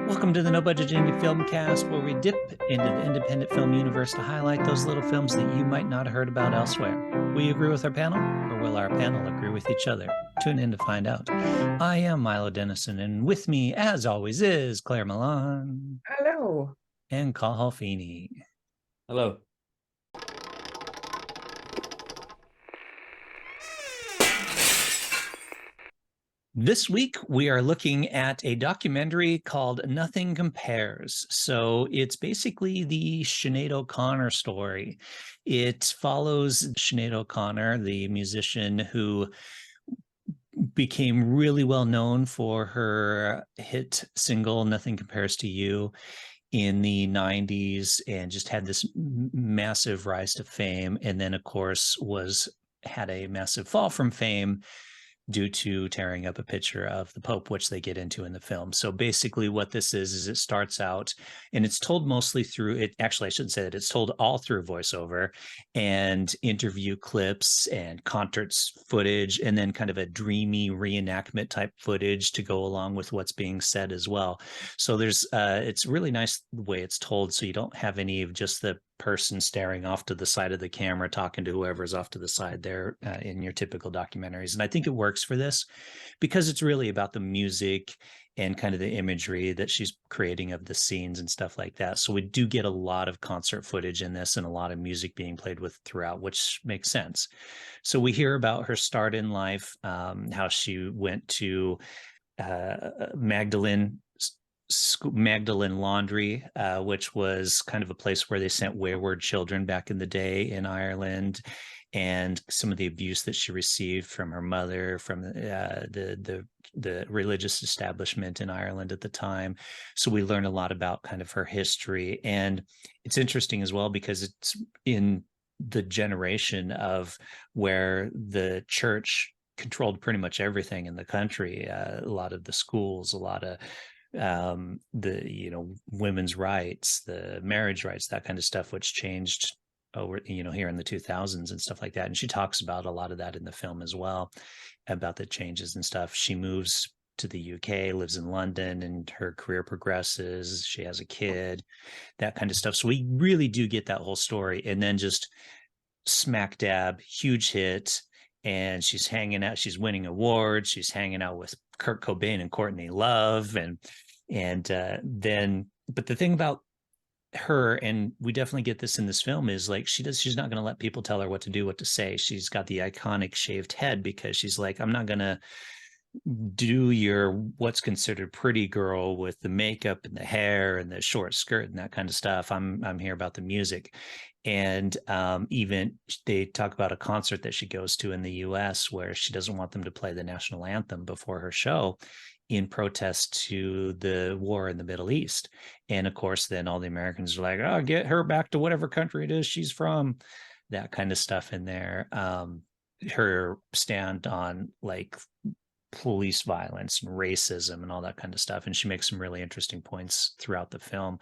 Welcome to the No Budget Indie Filmcast, where we dip into the independent film universe to highlight those little films that you might not have heard about elsewhere. Will you agree with our panel, or will our panel agree with each other? Tune in to find out. I am Milo Dennison, and with me, as always, is Claire Milan. Hello. And Cathal Feeney. Hello. This week, we are looking at a documentary called Nothing Compares. So it's basically the Sinéad O'Connor story. It follows Sinéad O'Connor, the musician who became really well known for her hit single, Nothing Compares to You, in the 90s, and just had this massive rise to fame. And then, of course, had a massive fall from fame due to tearing up a picture of the Pope, which they get into in the film. So basically what this is it starts out, and it's told mostly through it. Actually, I shouldn't say that. It's told all through voiceover and interview clips and concerts footage, and then kind of a dreamy reenactment type footage to go along with what's being said as well. So there's, it's really nice the way it's told. So you don't have any of just the person staring off to the side of the camera talking to whoever's off to the side there in your typical documentaries. And I think it works for this because it's really about the music and kind of the imagery that she's creating of the scenes and stuff like that. So we do get a lot of concert footage in this and a lot of music being played with throughout, which makes sense. So we hear about her start in life, how she went to Magdalene Laundry, which was kind of a place where they sent wayward children back in the day in Ireland, and some of the abuse that she received from her mother, from the religious establishment in Ireland at the time. So we learn a lot about kind of her history. And it's interesting as well because it's in the generation of where the church controlled pretty much everything in the country, a lot of the schools, a lot of the women's rights, the marriage rights, that kind of stuff, which changed over here in the 2000s and stuff like that. And she talks about a lot of that in the film as well, about the changes and stuff. She moves to the UK, lives in London, and her career progresses. She has a kid, that kind of stuff. So we really do get that whole story. And then just smack dab, huge hit. And she's hanging out, she's winning awards, she's hanging out with Kurt Cobain and Courtney Love. But the thing about her, and we definitely get this in this film, is like she's not going to let people tell her what to do, what to say. She's got the iconic shaved head because she's like, I'm not going to do your what's considered pretty girl with the makeup and the hair and the short skirt and that kind of stuff. I'm here about the music. And even they talk about a concert that she goes to in the US where she doesn't want them to play the national anthem before her show in protest to the war in the Middle East. And of course, then all the Americans are like, oh, get her back to whatever country it is she's from, that kind of stuff in there. Her stand on like police violence and racism and all that kind of stuff. And she makes some really interesting points throughout the film.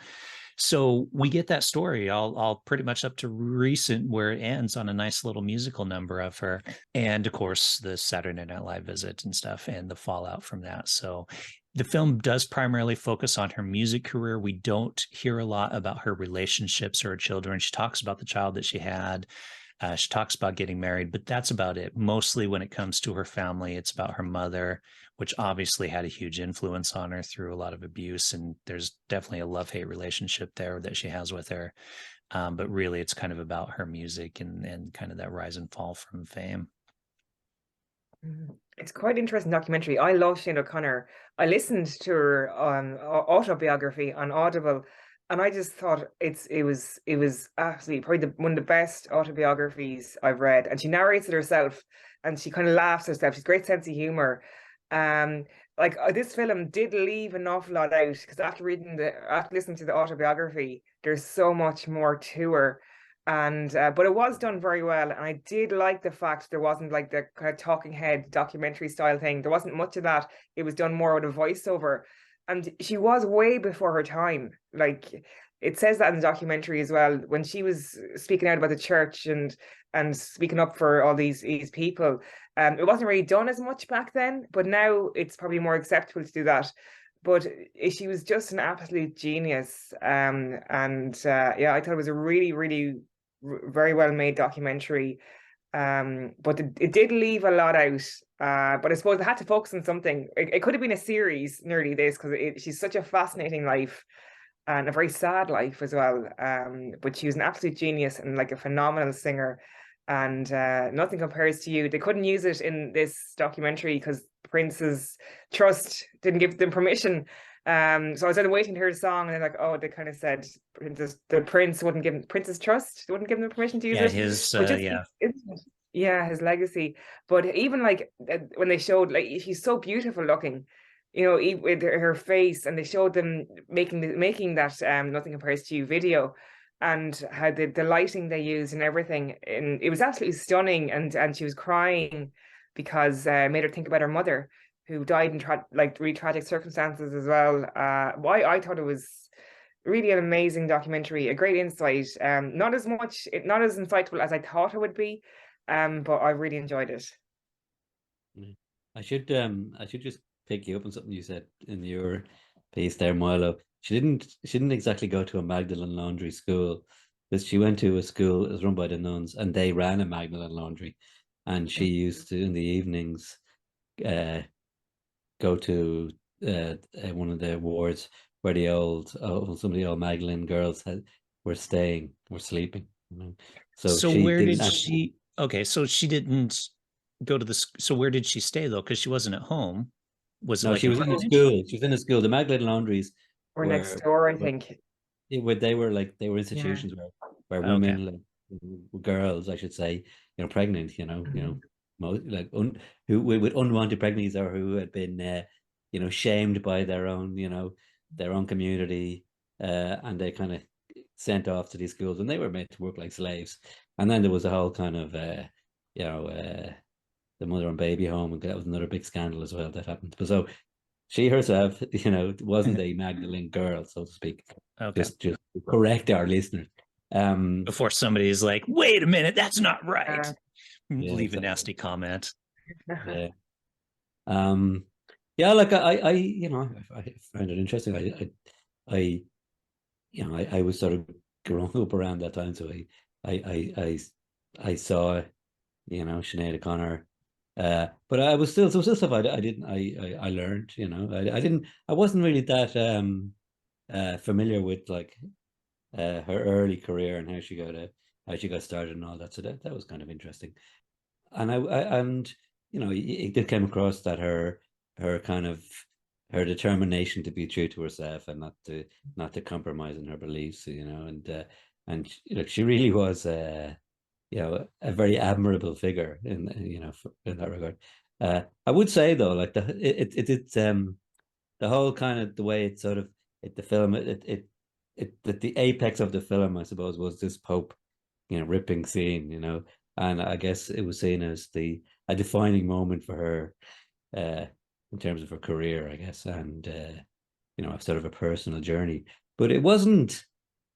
So we get that story all pretty much up to recent, where it ends on a nice little musical number of her. And of course, the Saturday Night Live visit and stuff and the fallout from that. So the film does primarily focus on her music career. We don't hear a lot about her relationships or her children. She talks about the child that she had. She talks about getting married, but that's about it. Mostly when it comes to her family, it's about her mother, which obviously had a huge influence on her through a lot of abuse. And there's definitely a love-hate relationship there that she has with her. But really, it's kind of about her music and kind of that rise and fall from fame. It's quite an interesting documentary. I love Sinéad O'Connor. I listened to her autobiography on Audible, and I just thought it was absolutely probably one of the best autobiographies I've read. And she narrates it herself, and she kind of laughs herself. She's a great sense of humor. This film did leave an awful lot out because after listening to the autobiography, there's so much more to her. And but it was done very well, and I did like the fact there wasn't like the kind of talking head documentary style thing. There wasn't much of that. It was done more with a voiceover, and she was way before her time. Like it says that in the documentary as well, when she was speaking out about the church and speaking up for all these people. It wasn't really done as much back then, but now it's probably more acceptable to do that. but she was just an absolute genius. Yeah, I thought it was a really, really very well made documentary. But it did leave a lot out. But I suppose they had to focus on something. It could have been a series, nearly this, because she's such a fascinating life and a very sad life as well. But she was an absolute genius and like a phenomenal singer. And nothing compares to you. They couldn't use it in this documentary because Prince's trust didn't give them permission. So I was waiting to hear the song, and they're like, "Oh, they kind of said the Prince wouldn't give Prince's trust, wouldn't give them permission to use it." His But just yeah. yeah, his legacy. But even like when they showed, like, she's so beautiful looking, with her face, and they showed them making that Nothing Compares to You video, and how the lighting they used and everything, and it was absolutely stunning. And she was crying because it made her think about her mother, who died in really tragic circumstances as well. Why I thought it was really an amazing documentary, a great insight. Not as insightful as I thought it would be, but I really enjoyed it. I should just pick you up on something you said in your piece there, Milo. She didn't exactly go to a Magdalene Laundry school, because she went to a school that was run by the nuns, and they ran a Magdalene Laundry, and she used to in the evenings go to one of the wards where some of the old Magdalene girls were sleeping. So where did she? Okay, so she didn't go to the. So where did she stay though? Because she wasn't at home. No, she was in a school. She was in a school. The Magdalene Laundries were next door, I think. They were institutions where women, like girls, I should say, pregnant, like who with unwanted pregnancies, or who had been shamed by their own community, and they kind of sent off to these schools, and they were made to work like slaves. And then there was a whole kind of the mother and baby home, and that was another big scandal as well that happened. But so she herself, wasn't a Magdalene girl, so to speak. Okay. Just correct our listeners. Before somebody's like, wait a minute, that's not right. Leave exactly. a nasty comment. Yeah. Like I find it interesting. I was sort of growing up around that time, so I saw, Sinead O'Connor. But I was still stuff I learned, I wasn't really that familiar with like her early career and how she got started and all that. So that was kind of interesting. And it came across that her kind of her determination to be true to herself and not to compromise in her beliefs, and she really was a very admirable figure in that regard. I would say though, like the whole kind of the way it sort of the film the apex of the film, I suppose, was this Pope ripping scene, and I guess it was seen as a defining moment for her in terms of her career, I guess, and sort of a personal journey. But it wasn't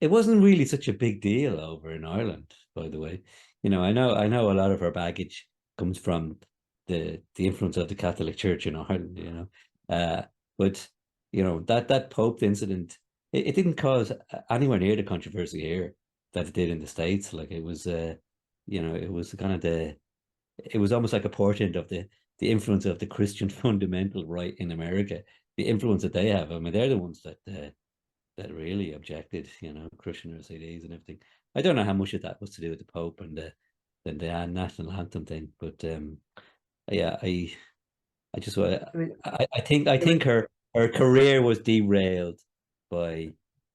really such a big deal over in Ireland, by the way. I know a lot of her baggage comes from the influence of the Catholic Church in Ireland, but that Pope incident, it didn't cause anywhere near the controversy here that it did in the States. Like it was it was kind of it was almost like a portent of the influence of the Christian fundamental right in America, the influence that they have. I mean, they're the ones that really objected, Christian CDs and everything. I don't know how much of that was to do with the Pope and the national anthem thing, but I think her career was derailed by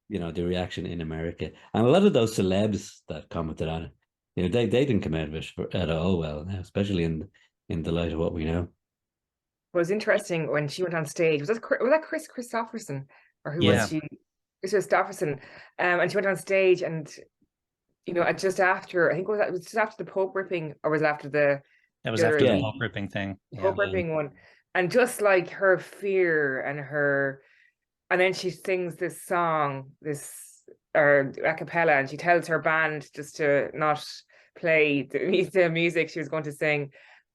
the reaction in America, and a lot of those celebs that commented on it, they didn't come out of it at all well, especially in the light of what we know. It was interesting when she went on stage. Was that Chris Christopherson, or who was she? Chris Christopherson, and she went on stage, and just after, I think it was just after the Pope ripping, or was it after the Pope ripping thing, Pope ripping one, and just like her fear and then she sings this song, or a cappella, and she tells her band just to not play the music she was going to sing.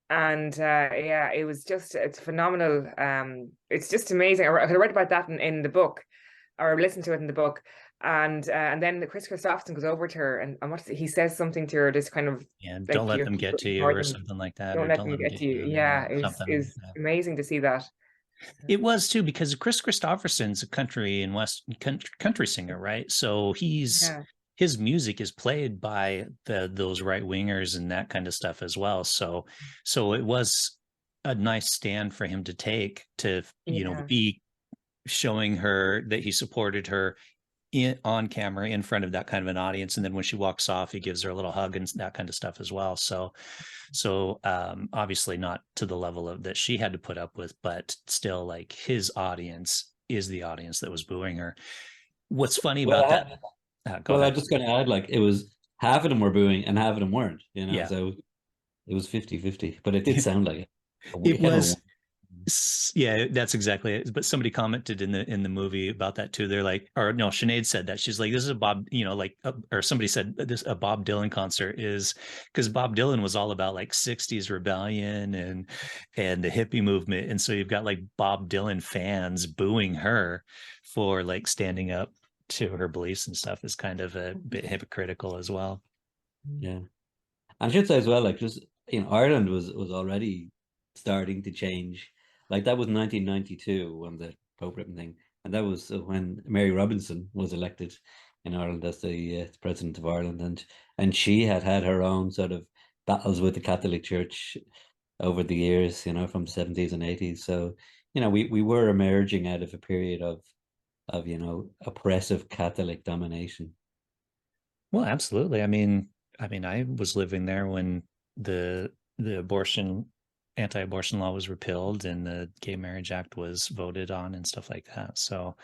And yeah, it's phenomenal. It's just amazing. I read about that in the book, or listened to it in the book. And then Chris Christopherson goes over to her, and he says something to her, this kind of Yeah, like, don't let them get to you or something like that, don't or let don't them let them get get to you. you. Yeah, Something. is amazing to see that. It was too, because Chris Christopherson's a country singer, right? So Yeah. his music is played by those right wingers and that kind of stuff as well. So it was a nice stand for him to take, to Yeah. be showing her that he supported her on camera in front of that kind of an audience, and then when she walks off, he gives her a little hug and that kind of stuff as well. So obviously not to the level of that she had to put up with, but still, like, his audience is the audience that was booing her. What's funny Well, about that? Go well, I'm ahead. just going to add, like, it was half of them were booing and half of them weren't, Yeah. so it was 50-50, but it did sound like it. It was. Yeah, that's exactly it. But somebody commented in the movie about that too. They're like, or no, Sinead said that. She's like, this is a Bob, or somebody said this, a Bob Dylan concert is, because Bob Dylan was all about like 60s rebellion and the hippie movement. And so you've got like Bob Dylan fans booing her for like standing up to her beliefs and stuff, is kind of a bit hypocritical as well. Yeah. And I should say as well, like, just, Ireland was already starting to change. Like, that was 1992 when the Pope Britain thing, and that was when Mary Robinson was elected in Ireland as the president of Ireland, and she had her own sort of battles with the Catholic Church over the years, from the 70s and 80s. So, we were emerging out of a period of oppressive Catholic domination. Well, absolutely. I mean, I was living there when the anti-abortion law was repealed and the Gay Marriage Act was voted on and stuff like that. So,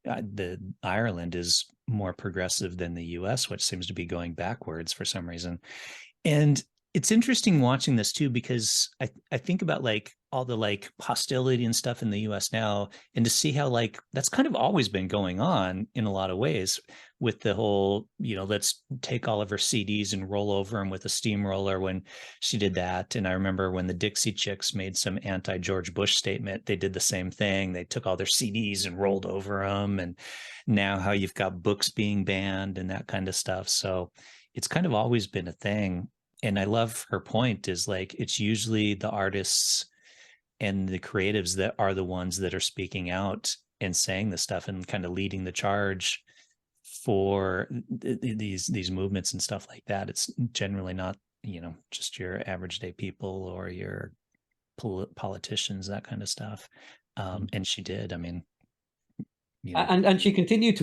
the Ireland is more progressive than the U.S., which seems to be going backwards for some reason. And it's interesting watching this too, because I think about like all the like hostility and stuff in the US now, and to see how like that's kind of always been going on in a lot of ways, with the whole, let's take all of her CDs and roll over them with a steamroller when she did that. And I remember when the Dixie Chicks made some anti-George Bush statement, they did the same thing. They took all their CDs and rolled over them. And now how you've got books being banned and that kind of stuff. So it's kind of always been a thing. And I love her point is like, it's usually the artists and the creatives that are the ones that are speaking out and saying this stuff and kind of leading the charge for these movements and stuff like that. It's generally not, just your average day people or your politicians, that kind of stuff. And she did. I mean, and she continued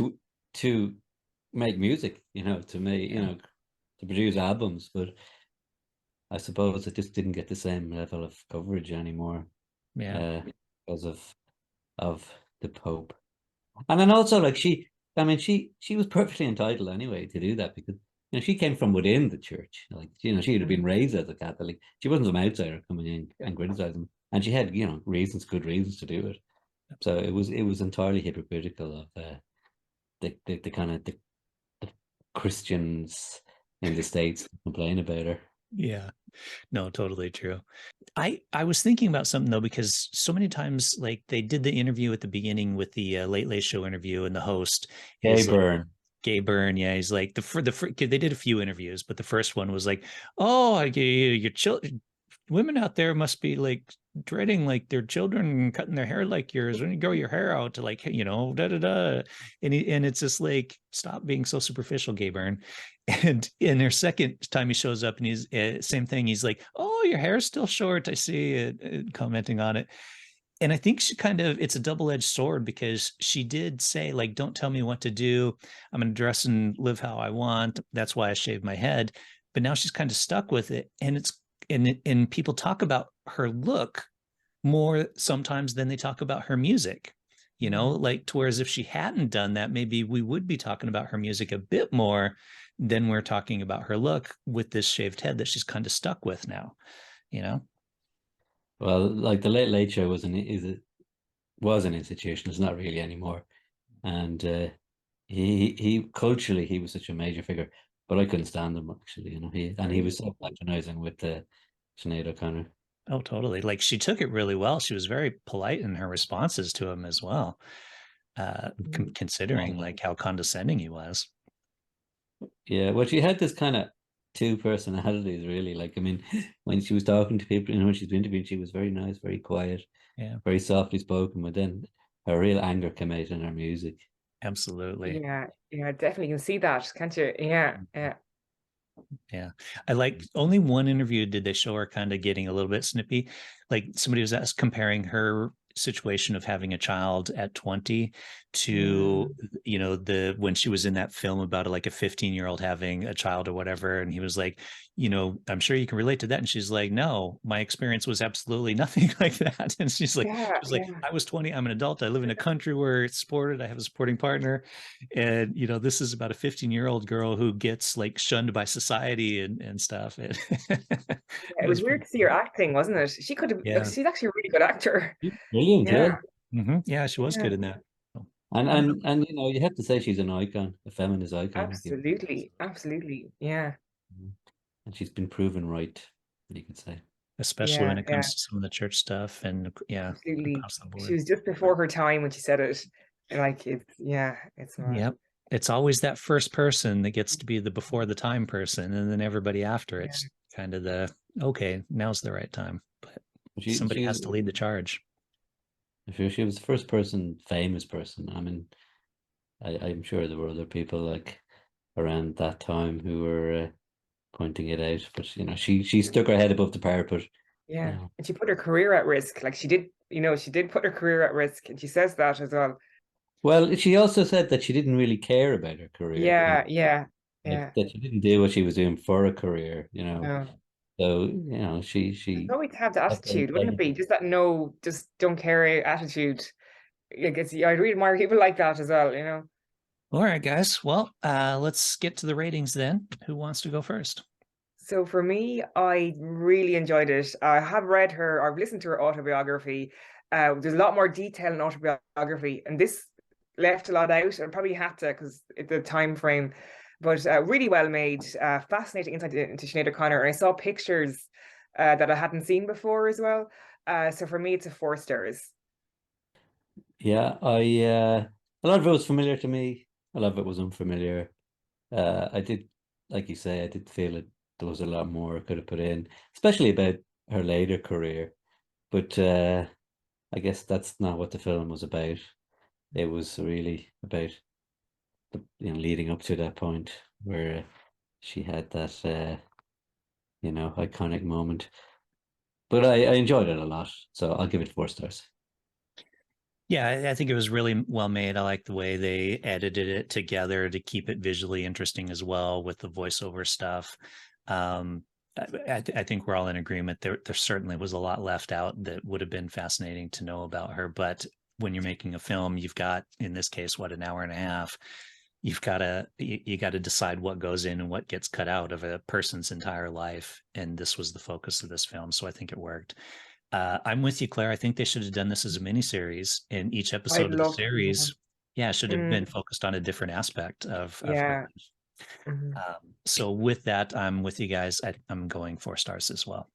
to make music, to make, to produce albums, but I suppose it just didn't get the same level of coverage anymore. Yeah. Because of the Pope. And then also, like, she was perfectly entitled anyway to do that, because she came from within the church. Like, she had been raised as a Catholic. She wasn't some outsider coming in and criticizing, and she had good reasons to do it. So it was entirely hypocritical of the kind of the Christians in the States complain about her. Yeah, no, totally true. I was thinking about something though, because so many times, like, they did the interview at the beginning with the Late Late Show interview, and the host is like, Gay Byrne. Yeah, he's like they did a few interviews, but the first one was like, oh, your children, women out there must be like dreading like their children cutting their hair like yours when you grow your hair out to, like, da da da. And it's just like, stop being so superficial, Gay Byrne. And in their second time he shows up and he's same thing. He's like, oh, your hair's still short. I see it, commenting on it. And I think it's a double-edged sword, because she did say, like, don't tell me what to do. I'm going to dress and live how I want. That's why I shaved my head. But now she's kind of stuck with it. And people talk about her look more sometimes than they talk about her music, like, to whereas if she hadn't done that, maybe we would be talking about her music a bit more than we're talking about her look with this shaved head that she's kind of stuck with now, Well, like, the Late Late Show was an institution. It's not really anymore, and he culturally he was such a major figure, but I couldn't stand him, actually. He was so patronizing with Sinead O'Connor. Oh, totally. Like she took it really well. She was very polite in her responses to him as well, considering like how condescending he was. Yeah, well, she had this kind of two personalities, really. Like, I mean, when she was talking to people, when she's been interviewed, she was very nice, very quiet, Yeah, very softly spoken. But then her real anger came out in her music. absolutely. Yeah, yeah, definitely can see that, can't you? Yeah, yeah. Yeah. I like only one interview did they show her kind of getting a little bit snippy. Like somebody was comparing her situation of having a child at 20 to, you know, the when she was in that film about like a 15-year-old having a child or whatever. And he was like, you know, I'm sure you can relate to that. And she's like, no, my experience was absolutely nothing like that. And she Yeah, was like, yeah. I was 20, I'm an adult, I live in a country where it's supported, I have a supporting partner. And you know, this is about a 15-year-old girl who gets like shunned by society and stuff. It, Yeah, it it was was weird pretty to see her cool. acting, wasn't it? She could have, like, Yeah. she's actually a really good actor. Brilliant, yeah. Yeah, Yeah, she was yeah, good in that. So, And I don't know. you know, you have to say she's an icon, a feminist icon. If you, absolutely, absolutely. Yeah, and she's been proven right, you could say. Especially when yeah, it yeah, comes to some of the church stuff and yeah, absolutely. across the She board. was just before her time when she said it. Like it's, yeah, it's mad. Yep. It's always that first person that gets to be the before the time person, and then everybody after Yeah, it's kind of the okay, now's the right time. But somebody has She's, to lead the charge. she was the first person, famous person. I mean, I'm sure there were other people like around that time who were pointing it out, but you know, she stuck her head above the parapet. You yeah. know. And she put her career at risk. Like she did, she did put her career at risk, and she says that as well. Well, she also said that she didn't really care about her career. You know, Yeah, yeah, like yeah. that she didn't do what she was doing for a career. You know, No. so you know, It's she always have the kept on attitude, wouldn't it saying be? Just that no, just don't care attitude. I guess I really admire people like that as well. All right, guys. Well, let's get to the ratings then. Who wants to go first? So for me, I really enjoyed it. I have read her, I've listened to her autobiography. There's a lot more detail in autobiography, and this left a lot out, and probably had to because the time frame. But really well made, fascinating insight into Sinead O'Connor. And I saw pictures that I hadn't seen before as well. So for me, it's a 4 stars. yeah, I a lot of it was familiar to me. A lot of it was unfamiliar. I did, like you say, I did feel it. There was a lot more I could have put in, especially about her later career. But I guess that's not what the film was about. It was really about the leading up to that point where she had that iconic moment. But I enjoyed it a lot, so I'll give it 4 stars. Yeah, I think it was really well made. I like the way they edited it together to keep it visually interesting as well with the voiceover stuff. Um, I think we're all in agreement. There certainly was a lot left out that would have been fascinating to know about her. But when you're making a film, you've got, in this case, what, an hour and a half. You've got to you got to decide what goes in and what gets cut out of a person's entire life. And this was the focus of this film, so I think it worked. I'm with you, Claire. I think they should have done this as a miniseries, and each I'd episode of the love to. series, yeah, should have been Mm, focused on a different aspect of her yeah. life. Mhm. So with that, I'm with you guys. I'm going 4 stars as well.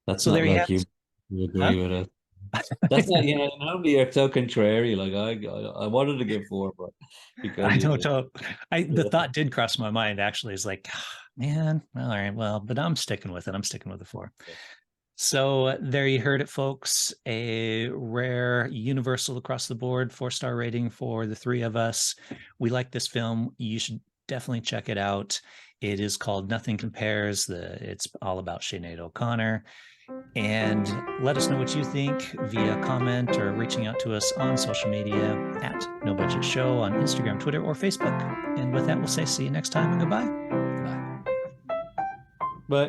That's So not there you like have you. it. You Huh? agree with it. That's not, normally you're so contrary. Like I wanted to give 4, but because I you don't did. know. The Yeah. thought did cross my mind actually. Is like, man, well, all right, well, but I'm sticking with it. I'm sticking with the 4. So there you heard it, folks. A rare, universal across the board 4-star rating for the three of us. We like this film. You should definitely check it out. It is called Nothing Compares. It's all about Sinead O'Connor. And let us know what you think via comment or reaching out to us on social media at No Budget Show on Instagram, Twitter, or Facebook. And with that, we'll say see you next time and goodbye. But